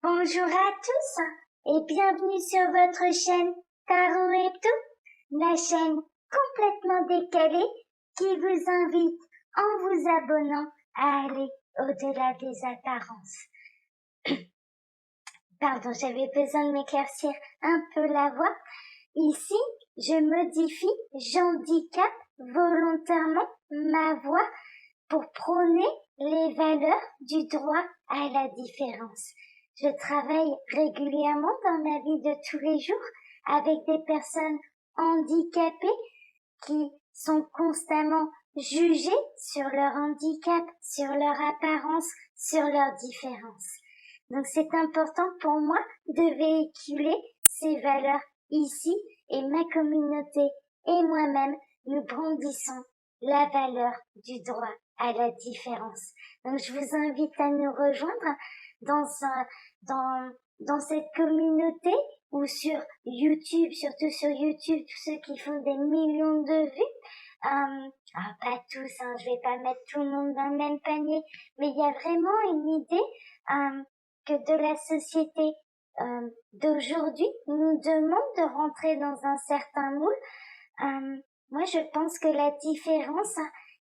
Bonjour à tous et bienvenue sur votre chaîne Tarot Hebdo, la chaîne complètement décalée qui vous invite en vous abonnant à aller au-delà des apparences. Pardon, j'avais besoin de m'éclaircir un peu la voix. Ici, je modifie, j'handicape volontairement ma voix pour prôner les valeurs du droit à la différence. Je travaille régulièrement dans ma vie de tous les jours avec des personnes handicapées qui sont constamment jugées sur leur handicap, sur leur apparence, sur leur différence. Donc c'est important pour moi de véhiculer ces valeurs ici et ma communauté et moi-même, nous brandissons la valeur du droit à la différence. Donc je vous invite à nous rejoindre dans cette communauté ou sur YouTube, surtout sur YouTube, tous ceux qui font des millions de vues. Pas tous, je vais pas mettre tout le monde dans le même panier, mais il y a vraiment une idée que de la société d'aujourd'hui nous demande de rentrer dans un certain moule. Moi, je pense que la différence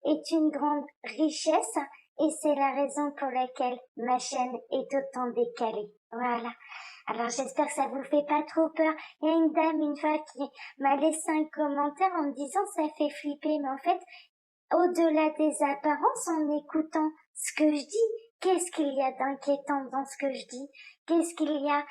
est une grande richesse et c'est la raison pour laquelle ma chaîne est autant décalée. Voilà. Alors, j'espère que ça vous fait pas trop peur. Il y a une dame, une fois, qui m'a laissé un commentaire en me disant ça fait flipper, mais en fait, au-delà des apparences, en écoutant ce que je dis, qu'est-ce qu'il y a d'inquiétant dans ce que je dis? Qu'est-ce qu'il y a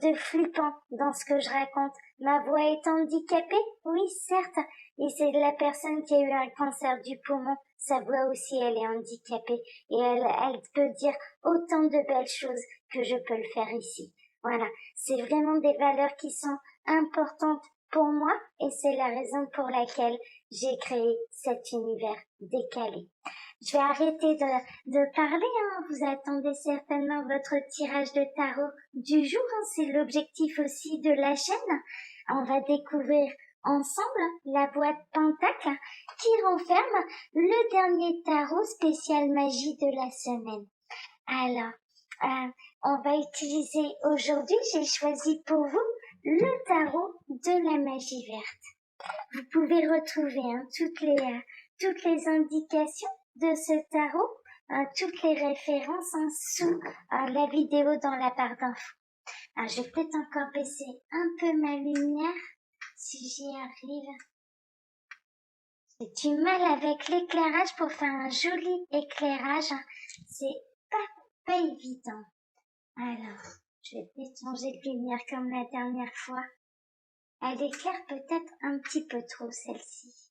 de flippant dans ce que je raconte? Ma voix est handicapée? Oui, certes. Et c'est la personne qui a eu un cancer du poumon. Sa voix aussi, elle est handicapée. Et elle peut dire autant de belles choses que je peux le faire ici. Voilà. C'est vraiment des valeurs qui sont importantes pour moi et c'est la raison pour laquelle j'ai créé cet univers décalé. Je vais arrêter de parler, Vous attendez certainement votre tirage de tarot du jour, C'est l'objectif aussi de la chaîne. On va découvrir ensemble la boîte Pentacle qui renferme le dernier tarot spécial magie de la semaine. Alors, on va utiliser aujourd'hui, j'ai choisi pour vous le tarot de la magie verte. Vous pouvez retrouver toutes les indications de ce tarot, toutes les références sous la vidéo dans la barre d'infos. Je vais peut-être encore baisser un peu ma lumière si j'y arrive. J'ai du mal avec l'éclairage pour faire un joli éclairage. C'est pas évident. Alors, je vais peut-être changer de lumière comme la dernière fois. Elle éclaire peut-être un petit peu trop celle-ci.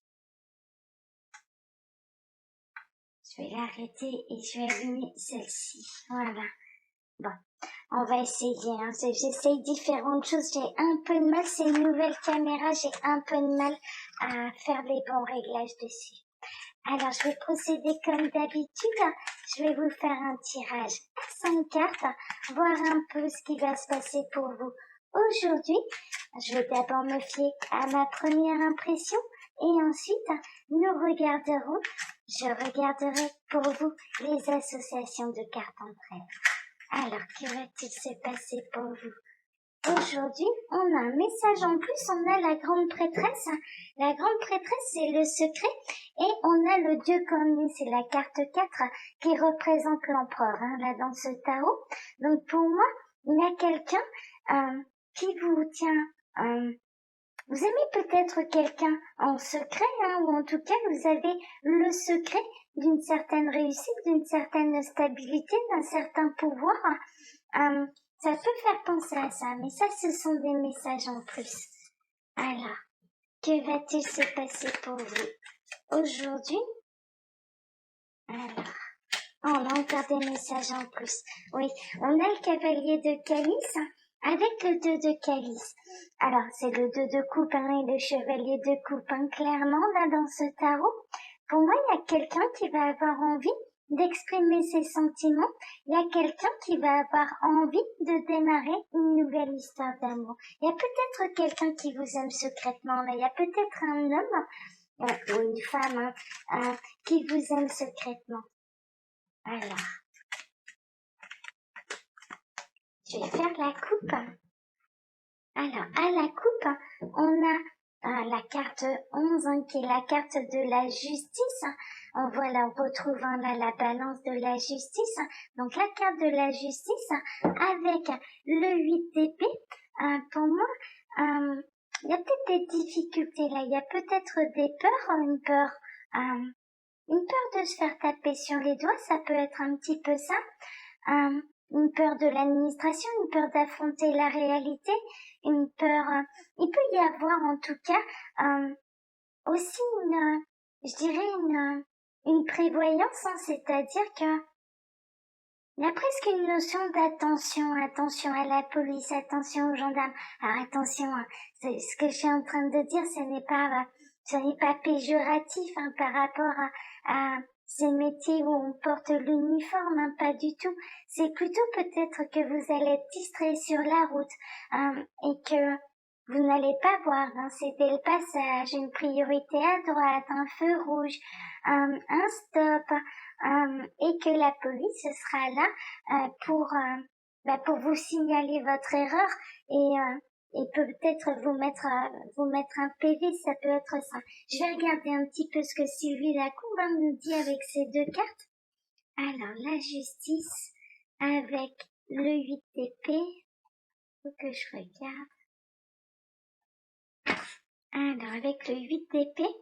Je vais l'arrêter et je vais allumer celle-ci. Voilà. Bon, on va essayer. J'essaye différentes choses. J'ai un peu de mal. C'est une nouvelle caméra. J'ai un peu de mal à faire les bons réglages dessus. Alors, je vais procéder comme d'habitude. Je vais vous faire un tirage 5 cartes, voir un peu ce qui va se passer pour vous aujourd'hui. Je vais d'abord me fier à ma première impression et ensuite, je regarderai pour vous les associations de cartes entre elles. Alors, que va-t-il se passer pour vous? Aujourd'hui, on a un message en plus, on a la grande prêtresse. La grande prêtresse, c'est le secret. Et on a le dieu cornu, c'est la carte 4 qui représente l'empereur, là dans ce tarot. Donc pour moi, il y a quelqu'un qui vous tient... vous aimez peut-être quelqu'un en secret, ou en tout cas, vous avez le secret d'une certaine réussite, d'une certaine stabilité, d'un certain pouvoir. Ça peut faire penser à ça, mais ça, ce sont des messages en plus. Alors, que va-t-il se passer pour vous aujourd'hui? Alors, on a encore des messages en plus. Oui, on a le cavalier de calice avec le 2 de calice. Alors, c'est le 2 de coupe et le chevalier de coupe, clairement, là, dans ce tarot. Pour moi, il y a quelqu'un qui va avoir envie d'exprimer ses sentiments. Il y a quelqu'un qui va avoir envie de démarrer une nouvelle histoire d'amour. Il y a peut-être quelqu'un qui vous aime secrètement, mais il y a peut-être un homme ou une femme qui vous aime secrètement. Alors, je vais faire la coupe. Alors, à la coupe, on a la carte 11, qui est la carte de la justice. On voit là, on retrouve là la balance de la justice. Donc, la carte de la justice avec le 8 d'épée. Pour moi, il y a peut-être des difficultés là. Il y a peut-être des peurs, une peur de se faire taper sur les doigts, ça peut être un petit peu ça. Une peur de l'administration, une peur d'affronter la réalité, une peur... il peut y avoir en tout cas aussi je dirais une prévoyance, c'est-à-dire que il y a presque une notion d'attention, attention à la police, attention aux gendarmes. Alors attention, ce que je suis en train de dire, ce n'est pas péjoratif par rapport à ces métiers où on porte l'uniforme, pas du tout. C'est plutôt peut-être que vous allez être distrait sur la route et que vous n'allez pas voir c'était le passage, une priorité à droite, un feu rouge, un stop, et que la police sera là pour vous signaler votre erreur et peut-être vous mettre un PV, ça peut être ça. Je vais regarder un petit peu ce que Sylvie Lacombe nous dit avec ces deux cartes. Alors, la justice avec le 8 d'épée. Faut que je regarde. Alors, avec le 8 d'épée,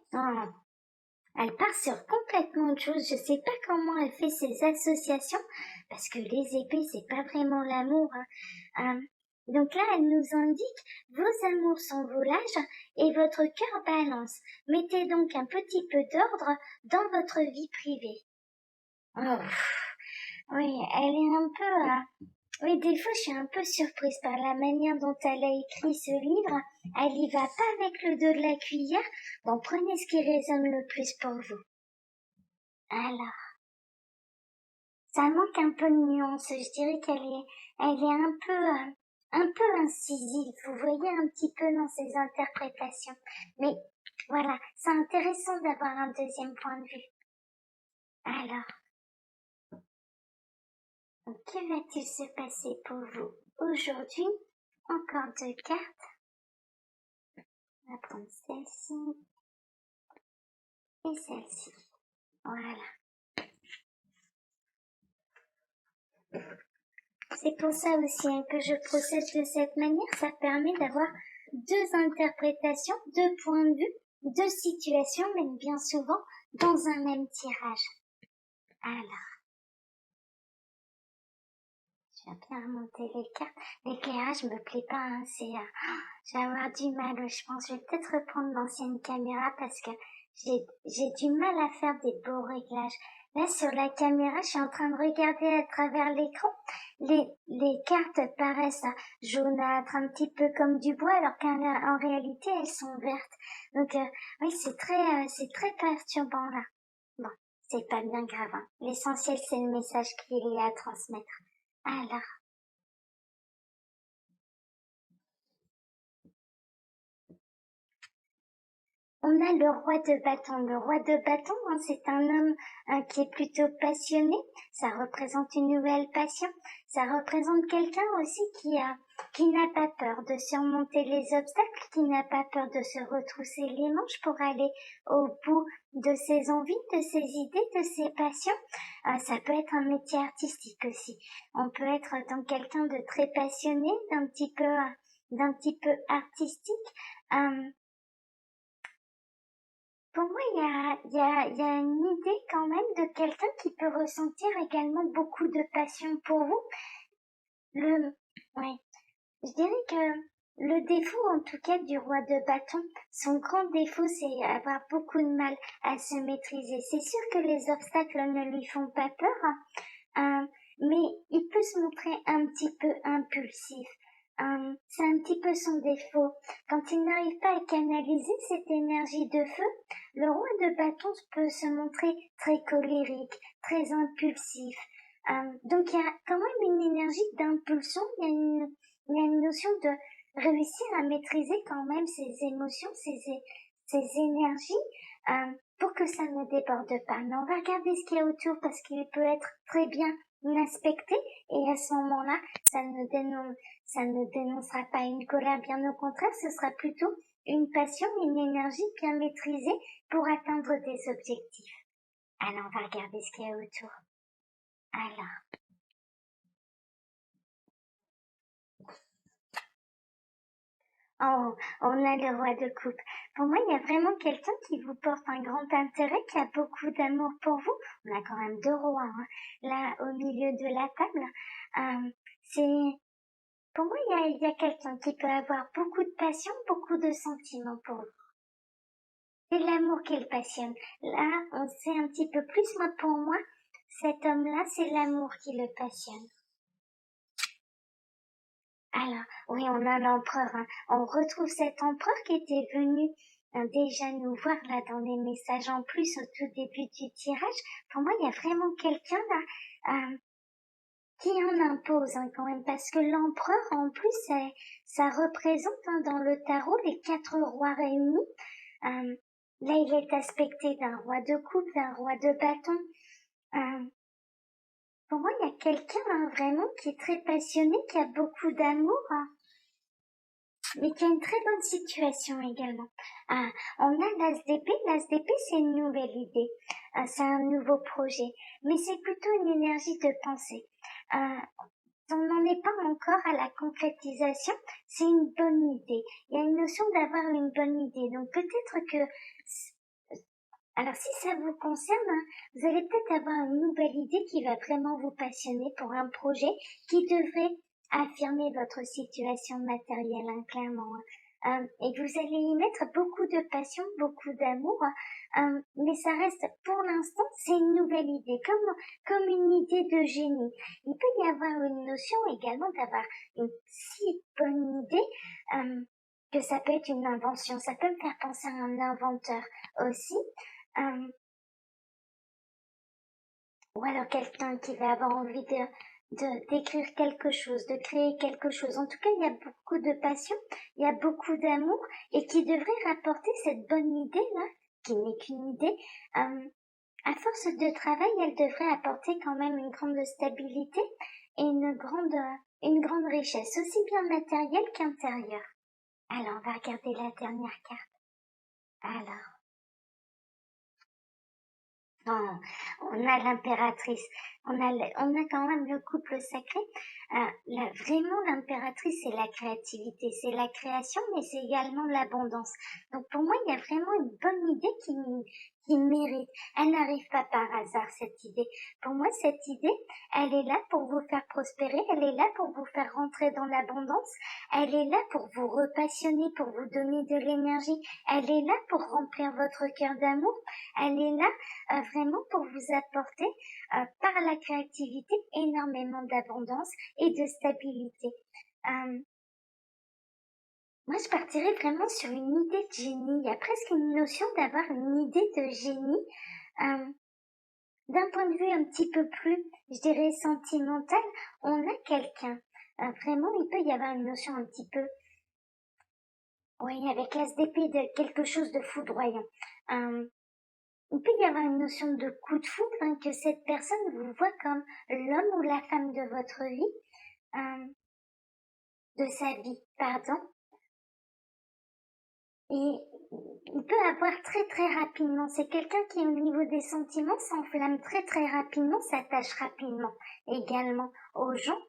elle part sur complètement autre chose. Je sais pas comment elle fait ses associations, parce que les épées, c'est pas vraiment l'amour. Donc là, elle nous indique, vos amours sont vos lâches et votre cœur balance. Mettez donc un petit peu d'ordre dans votre vie privée. Oui, elle est un peu... Oui, des fois, je suis un peu surprise par la manière dont elle a écrit ce livre. Elle y va pas avec le dos de la cuillère. Bon, prenez ce qui résonne le plus pour vous. Alors, ça manque un peu de nuance. Je dirais elle est un peu incisive. Vous voyez un petit peu dans ses interprétations. Mais voilà, c'est intéressant d'avoir un deuxième point de vue. Alors, que va-t-il se passer pour vous aujourd'hui? Encore deux cartes. On va prendre celle-ci et celle-ci. Voilà. C'est pour ça aussi que je procède de cette manière. Ça permet d'avoir deux interprétations, deux points de vue, deux situations, même bien souvent dans un même tirage. Alors, je vais bien remonter les cartes. L'éclairage me plaît pas, je vais avoir du mal, je pense. Je vais peut-être reprendre l'ancienne caméra parce que j'ai du mal à faire des beaux réglages. Là, sur la caméra, je suis en train de regarder à travers l'écran. Les cartes paraissent jaunâtres, un petit peu comme du bois, alors qu'en réalité, elles sont vertes. Donc, oui, c'est très perturbant, là. Bon, c'est pas bien grave, hein. L'essentiel, c'est le message qu'il y a à transmettre. Alors. On a le roi de bâton. Le roi de bâton, c'est un homme qui est plutôt passionné. Ça représente une nouvelle passion. Ça représente quelqu'un aussi qui n'a pas peur de surmonter les obstacles, qui n'a pas peur de se retrousser les manches pour aller au bout de ses envies, de ses idées, de ses passions. Ça peut être un métier artistique aussi. On peut être donc quelqu'un de très passionné, d'un petit peu artistique. Pour moi, il y a une idée quand même de quelqu'un qui peut ressentir également beaucoup de passion pour vous. Je dirais que le défaut, en tout cas, du roi de bâton, son grand défaut, c'est avoir beaucoup de mal à se maîtriser. C'est sûr que les obstacles ne lui font pas peur, mais il peut se montrer un petit peu impulsif. C'est un petit peu son défaut. Quand il n'arrive pas à canaliser cette énergie de feu, le roi de bâton peut se montrer très colérique, très impulsif. Donc il y a quand même une énergie d'impulsion, il y a une notion de réussir à maîtriser quand même ses émotions, ses énergies, pour que ça ne déborde pas. Mais on va regarder ce qu'il y a autour parce qu'il peut être très bien inexpecté, et à ce moment-là, ça ne dénoncera pas une colère, bien au contraire, ce sera plutôt une passion, une énergie bien maîtrisée pour atteindre des objectifs. Alors, on va regarder ce qu'il y a autour. Alors. Oh, on a le roi de coupe. Pour moi, il y a vraiment quelqu'un qui vous porte un grand intérêt, qui a beaucoup d'amour pour vous. On a quand même deux rois, hein, là, au milieu de la table. Pour moi, il y a quelqu'un qui peut avoir beaucoup de passion, beaucoup de sentiments pour vous. C'est l'amour qui le passionne. Là, on sait un petit peu plus. Moi, pour moi, cet homme-là, c'est l'amour qui le passionne. Alors, oui, on a l'empereur. Hein. On retrouve cet empereur qui était venu déjà nous voir là dans les messages en plus au tout début du tirage. Pour moi, il y a vraiment quelqu'un là qui en impose hein, quand même, parce que l'empereur en plus, ça représente hein, dans le tarot les 4 rois réunis. Là, il est aspecté d'un roi de coupe, d'un roi de bâton. Pour moi, il y a quelqu'un hein, vraiment qui est très passionné, qui a beaucoup d'amour. Hein. Mais qui a une très bonne situation également. On a l'As d'épée. L'As d'épée, c'est une nouvelle idée. C'est un nouveau projet. Mais c'est plutôt une énergie de pensée. On n'en est pas encore à la concrétisation. C'est une bonne idée. Il y a une notion d'avoir une bonne idée. Donc peut-être que... Alors si ça vous concerne, hein, vous allez peut-être avoir une nouvelle idée qui va vraiment vous passionner pour un projet qui devrait affirmer votre situation matérielle, hein, clairement. Et vous allez y mettre beaucoup de passion, beaucoup d'amour, mais ça reste, pour l'instant, c'est une nouvelle idée, comme une idée de génie. Il peut y avoir une notion également d'avoir une si bonne idée que ça peut être une invention. Ça peut me faire penser à un inventeur aussi. Ou alors quelqu'un qui va avoir envie d'écrire quelque chose, de créer quelque chose. En tout cas, il y a beaucoup de passion, il y a beaucoup d'amour et qui devrait rapporter cette bonne idée-là, qui n'est qu'une idée. À force de travail, elle devrait apporter quand même une grande stabilité et une grande richesse, aussi bien matérielle qu'intérieure. Alors, on va regarder la dernière carte. Alors. Non, on a l'impératrice, on a quand même le couple sacré. Vraiment, l'impératrice, c'est la créativité, c'est la création, mais c'est également l'abondance. Donc pour moi, il y a vraiment une bonne idée qui mérite. Elle n'arrive pas par hasard, cette idée. Pour moi, cette idée, elle est là pour vous faire prospérer, elle est là pour vous faire rentrer dans l'abondance, elle est là pour vous repassionner, pour vous donner de l'énergie, elle est là pour remplir votre cœur d'amour, elle est là vraiment pour vous apporter par la créativité énormément d'abondance et de stabilité. Moi, je partirais vraiment sur une idée de génie. Il y a presque une notion d'avoir une idée de génie. D'un point de vue un petit peu plus, je dirais, sentimental, on a quelqu'un. Vraiment, il peut y avoir une notion un petit peu, oui, avec l'as d'épée de quelque chose de foudroyant. Il peut y avoir une notion de coup de foudre, hein, que cette personne vous voit comme l'homme ou la femme de votre vie, de sa vie, pardon. Et il peut avoir très très rapidement, c'est quelqu'un qui au niveau des sentiments s'enflamme très très rapidement, s'attache rapidement également aux gens.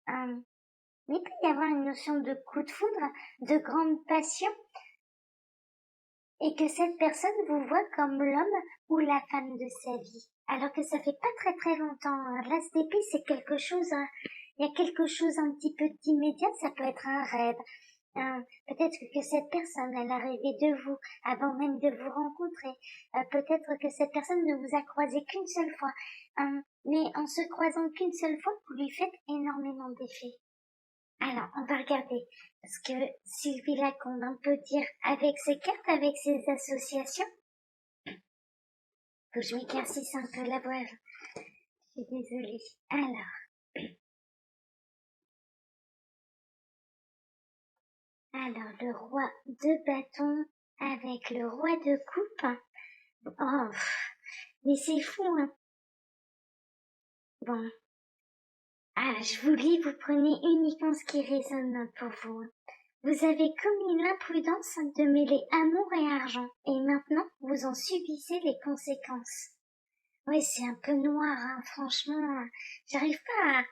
Mais il peut y avoir une notion de coup de foudre, de grande passion, et que cette personne vous voit comme l'homme ou la femme de sa vie. Alors que ça fait pas très très longtemps. L'as d'épée, c'est quelque chose, il y a quelque chose un petit peu d'immédiat, ça peut être un rêve. Peut-être que cette personne, elle a rêvé de vous avant même de vous rencontrer. Peut-être que cette personne ne vous a croisé qu'une seule fois. Mais en se croisant qu'une seule fois, vous lui faites énormément d'effets. Alors, on va regarder ce que Sylvie Lacombe peut dire avec ses cartes, avec ses associations. Faut que je m'éclaircisse un peu la voix. Je suis désolée. Alors, le roi de bâton avec le roi de coupe. Oh, mais c'est fou, hein. Bon, Ah, je vous lis, vous prenez uniquement ce qui résonne pour vous. Vous avez commis l'imprudence de mêler amour et argent, et maintenant vous en subissez les conséquences. Oui, c'est un peu noir, hein, franchement. J'arrive pas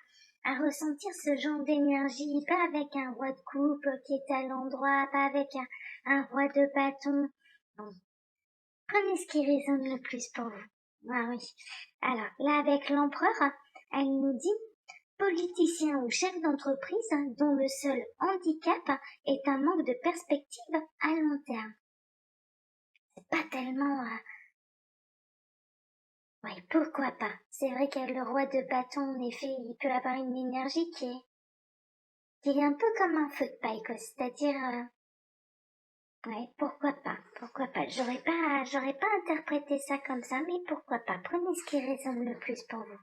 à ressentir ce genre d'énergie, pas avec un roi de coupe qui est à l'endroit, pas avec un roi de bâton. Bon. Prenez ce qui résonne le plus pour vous. Ah oui. Alors, là, avec l'empereur, elle nous dit politicien ou chef d'entreprise dont le seul handicap est un manque de perspective à long terme. C'est pas tellement... Oui, pourquoi pas. C'est vrai que le roi de bâton, en effet, il peut avoir une énergie qui est un peu comme un feu de paille, quoi. C'est-à-dire... ouais, pourquoi pas. Pourquoi pas. J'aurais pas interprété ça comme ça, mais pourquoi pas. Prenez ce qui résonne le plus pour vous.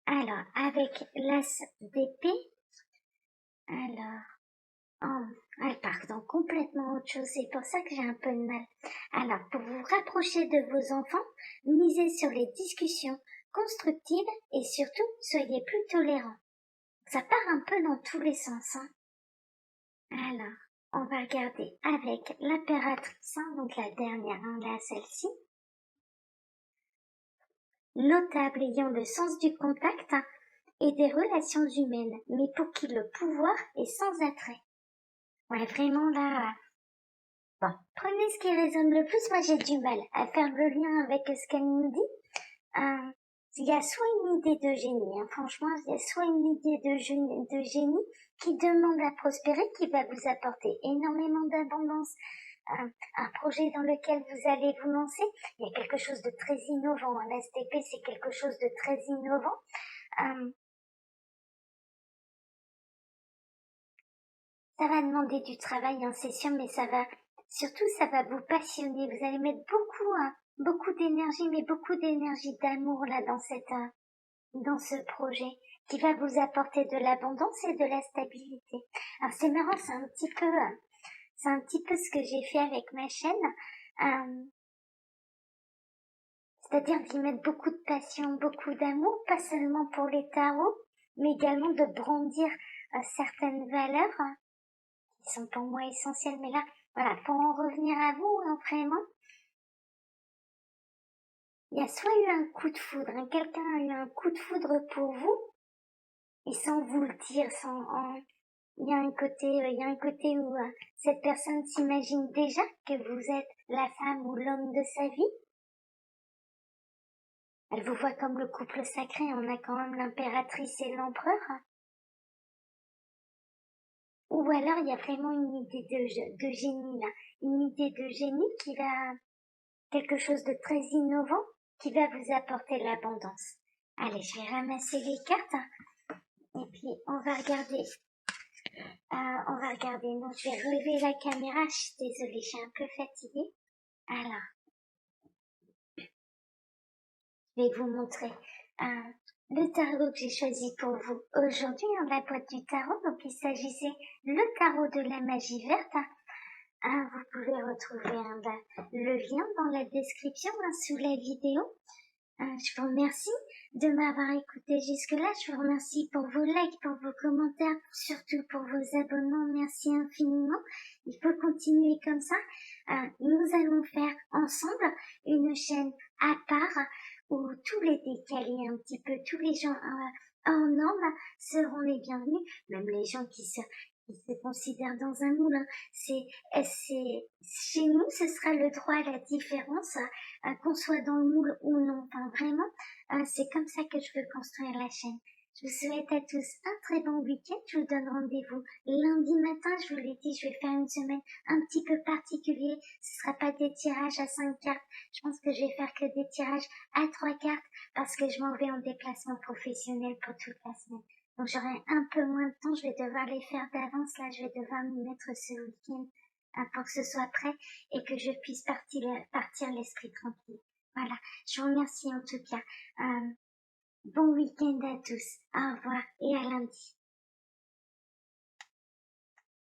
Alors, avec l'as d'épée, alors... Oh, elle part dans complètement autre chose, c'est pour ça que j'ai un peu de mal. Alors, pour vous rapprocher de vos enfants, misez sur les discussions constructives et surtout, soyez plus tolérants. Ça part un peu dans tous les sens, hein. Alors, on va regarder avec l'impératrice, hein, donc la dernière, hein, là, celle-ci. Notable ayant le sens du contact et des relations humaines, mais pour qui le pouvoir est sans attrait. Ouais, vraiment là... Bon, prenez ce qui résonne le plus. Moi, j'ai du mal à faire le lien avec ce qu'elle nous dit. Il y a soit une idée de génie, hein, franchement, il y a soit une idée de génie qui demande à prospérer, qui va vous apporter énormément d'abondance, un projet dans lequel vous allez vous lancer. Il y a quelque chose de très innovant. Hein. La STP, c'est quelque chose de très innovant. Ça va demander du travail, hein, c'est sûr, mais ça va vous passionner. Vous allez mettre beaucoup d'énergie, mais beaucoup d'énergie d'amour là dans ce projet qui va vous apporter de l'abondance et de la stabilité. Alors c'est marrant, c'est un petit peu ce que j'ai fait avec ma chaîne, c'est-à-dire d'y mettre beaucoup de passion, beaucoup d'amour, pas seulement pour les tarots, mais également de brandir certaines valeurs qui sont pour moi essentielles. Mais là, voilà, pour en revenir à vous, hein, vraiment, il y a soit eu un coup de foudre, hein, quelqu'un a eu un coup de foudre pour vous, et sans vous le dire, il y a un côté où cette personne s'imagine déjà que vous êtes la femme ou l'homme de sa vie. Elle vous voit comme le couple sacré, on a quand même l'impératrice et l'empereur. Ou alors il y a vraiment une idée de génie là, une idée de génie qui va, quelque chose de très innovant, qui va vous apporter l'abondance. Allez, je vais ramasser les cartes, et puis on va regarder. Non, je vais relever la caméra, je suis désolée, je suis un peu fatiguée. Alors, je vais vous montrer le tarot que j'ai choisi pour vous aujourd'hui, dans la boîte du tarot. Donc il s'agissait le tarot de la magie verte. Vous pouvez retrouver le lien dans la description sous la vidéo. Je vous remercie de m'avoir écouté jusque-là. Je vous remercie pour vos likes, pour vos commentaires, surtout pour vos abonnements. Merci infiniment. Il faut continuer comme ça. Nous allons faire ensemble une chaîne à part où tous les décalés un petit peu, tous les gens hors normes seront les bienvenus, même les gens qui se considèrent dans un moule. Chez nous, ce sera le droit à la différence, qu'on soit dans le moule ou non. Enfin, vraiment, c'est comme ça que je veux construire la chaîne. Je vous souhaite à tous un très bon week-end. Je vous donne rendez-vous lundi matin. Je vous l'ai dit, je vais faire une semaine un petit peu particulière. Ce sera pas des tirages à 5 cartes. Je pense que je vais faire que des tirages à 3 cartes parce que je m'en vais en déplacement professionnel pour toute la semaine. Donc j'aurai un peu moins de temps, je vais devoir les faire d'avance, là je vais devoir m'y mettre ce week-end pour que ce soit prêt et que je puisse partir l'esprit tranquille. Voilà, je vous remercie en tout cas. Bon week-end à tous, au revoir et à lundi.